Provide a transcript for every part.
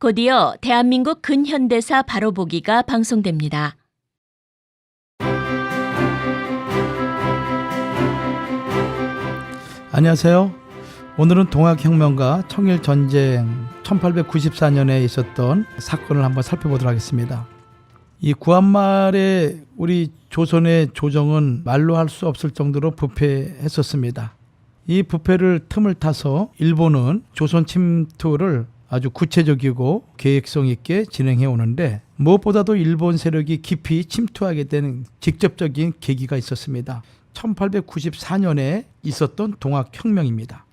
곧이어 대한민국 근현대사 바로보기가 방송됩니다. 안녕하세요. 오늘은 동학혁명과 청일전쟁 1894년에 있었던 사건을 한번 살펴보도록 하겠습니다. 이 구한말에 우리 조선의 조정은 말로 할 수 없을 정도로 부패했었습니다. 이 부패를 틈을 타서 일본은 조선 침투를 아주 구체적이고 계획성 있게 진행해 오는데, 무엇보다도 일본 세력이 깊이 침투하게 된 직접적인 계기가 있었습니다. 1894년에 있었던 동학혁명입니다.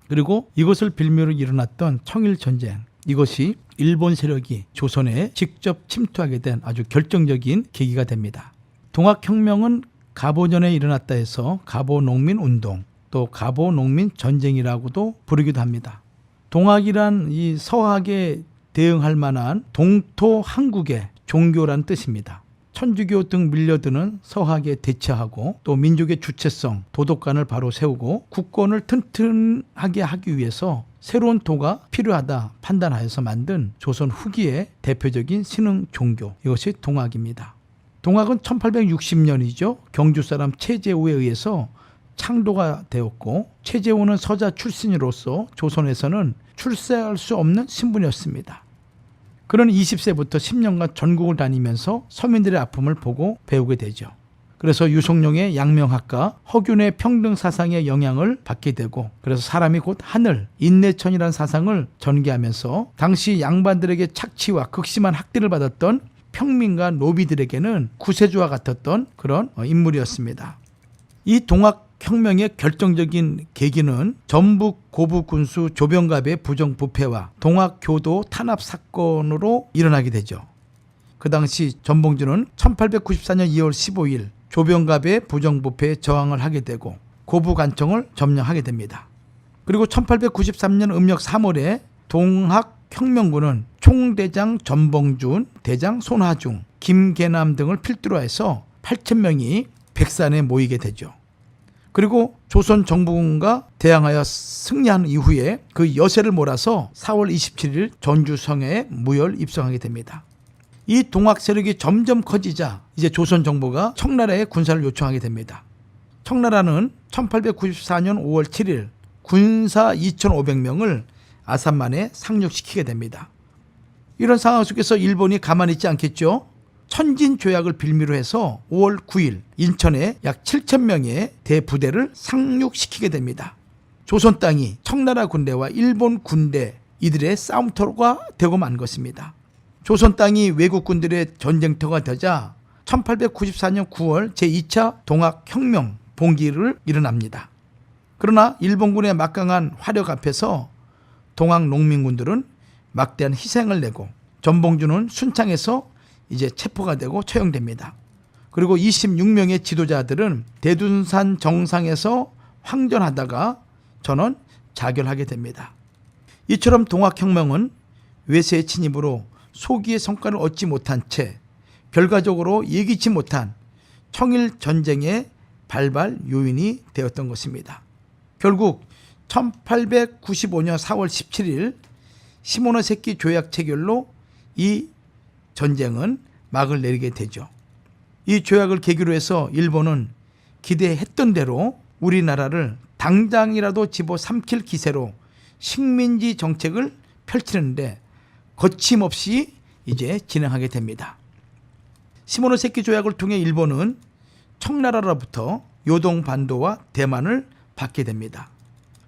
그리고 이것을 빌미로 일어났던 청일전쟁, 이것이 일본 세력이 조선에 직접 침투하게 된 아주 결정적인 계기가 됩니다. 동학혁명은 가보년에 일어났다 해서 가보농민운동, 또 가보농민전쟁이라고도 부르기도 합니다. 동학이란 이 서학에 대응할 만한 동토 한국의 종교란 뜻입니다. 천주교 등 밀려드는 서학에 대처하고, 또 민족의 주체성, 도덕관을 바로 세우고 국권을 튼튼하게 하기 위해서 새로운 도가 필요하다 판단하여서 만든 조선 후기의 대표적인 신흥 종교, 이것이 동학입니다. 동학은 1860년이죠. 경주 사람 최재우에 의해서 창도가 되었고, 최재우는 서자 출신으로서 조선에서는 출세할 수 없는 신분이었습니다. 그는 20세부터 10년간 전국을 다니면서 서민들의 아픔을 보고 배우게 되죠. 그래서 유성룡의 양명학과, 허균의 평등사상의 영향을 받게 되고, 그래서 사람이 곧 하늘, 인내천이라는 사상을 전개하면서 당시 양반들에게 착취와 극심한 학대를 받았던 평민과 노비들에게는 구세주와 같았던 그런 인물이었습니다. 이 동학혁명의 결정적인 계기는 전북 고부군수 조병갑의 부정부패와 동학교도 탄압 사건으로 일어나게 되죠. 그 당시 전봉준은 1894년 2월 15일 조병갑의 부정부패에 저항을 하게 되고 고부간청을 점령하게 됩니다. 그리고 1893년 음력 3월에 동학혁명군은 총대장 전봉준, 대장 손하중, 김계남 등을 필두로 해서 8,000명이 백산에 모이게 되죠. 그리고 조선 정부군과 대항하여 승리한 이후에 그 여세를 몰아서 4월 27일 전주성에 무혈 입성하게 됩니다. 이 동학 세력이 점점 커지자 이제 조선 정부가 청나라에 군사를 요청하게 됩니다. 청나라는 1894년 5월 7일 군사 2,500명을 아산만에 상륙시키게 됩니다. 이런 상황 속에서 일본이 가만히 있지 않겠죠. 천진조약을 빌미로 해서 5월 9일 인천에 약 7,000명의 대부대를 상륙시키게 됩니다. 조선 땅이 청나라 군대와 일본 군대, 이들의 싸움터가 되고 만 것입니다. 조선 땅이 외국 군들의 전쟁터가 되자 1894년 9월 제2차 동학혁명 봉기를 일어납니다. 그러나 일본군의 막강한 화력 앞에서 동학 농민군들은 막대한 희생을 내고, 전봉준은 순창에서 이제 체포가 되고 처형됩니다. 그리고 26명의 지도자들은 대둔산 정상에서 황전하다가 전원 자결하게 됩니다. 이처럼 동학혁명은 외세의 침입으로 소기의 성과를 얻지 못한 채 결과적으로 예기치 못한 청일전쟁의 발발 요인이 되었던 것입니다. 결국 1895년 4월 17일 시모노세키 조약 체결로 이 전쟁은 막을 내리게 되죠. 이 조약을 계기로 해서 일본은 기대했던 대로 우리나라를 당장이라도 집어삼킬 기세로 식민지 정책을 펼치는데 거침없이 이제 진행하게 됩니다. 시모노세키 조약을 통해 일본은 청나라로부터 요동반도와 대만을 받게 됩니다.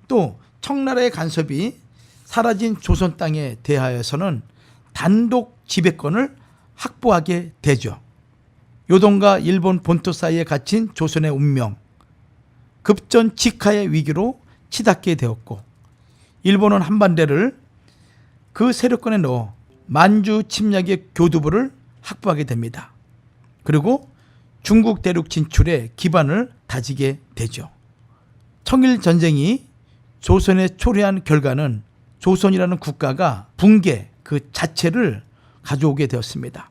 또 청나라의 간섭이 사라진 조선 땅에 대하여서는 단독 지배권을 확보하게 되죠. 요동과 일본 본토 사이에 갇힌 조선의 운명, 급전직하의 위기로 치닫게 되었고, 일본은 한반도를 그 세력권에 넣어 만주 침략의 교두보를 확보하게 됩니다. 그리고 중국 대륙 진출에 기반을 다지게 되죠. 청일전쟁이 조선에 초래한 결과는 조선이라는 국가가 붕괴 그 자체를 가져오게 되었습니다.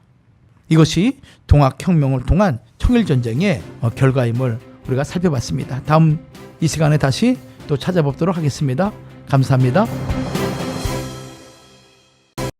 이것이 동학혁명을 통한 청일전쟁의 결과임을 우리가 살펴봤습니다. 다음 이 시간에 다시 또 찾아뵙도록 하겠습니다. 감사합니다.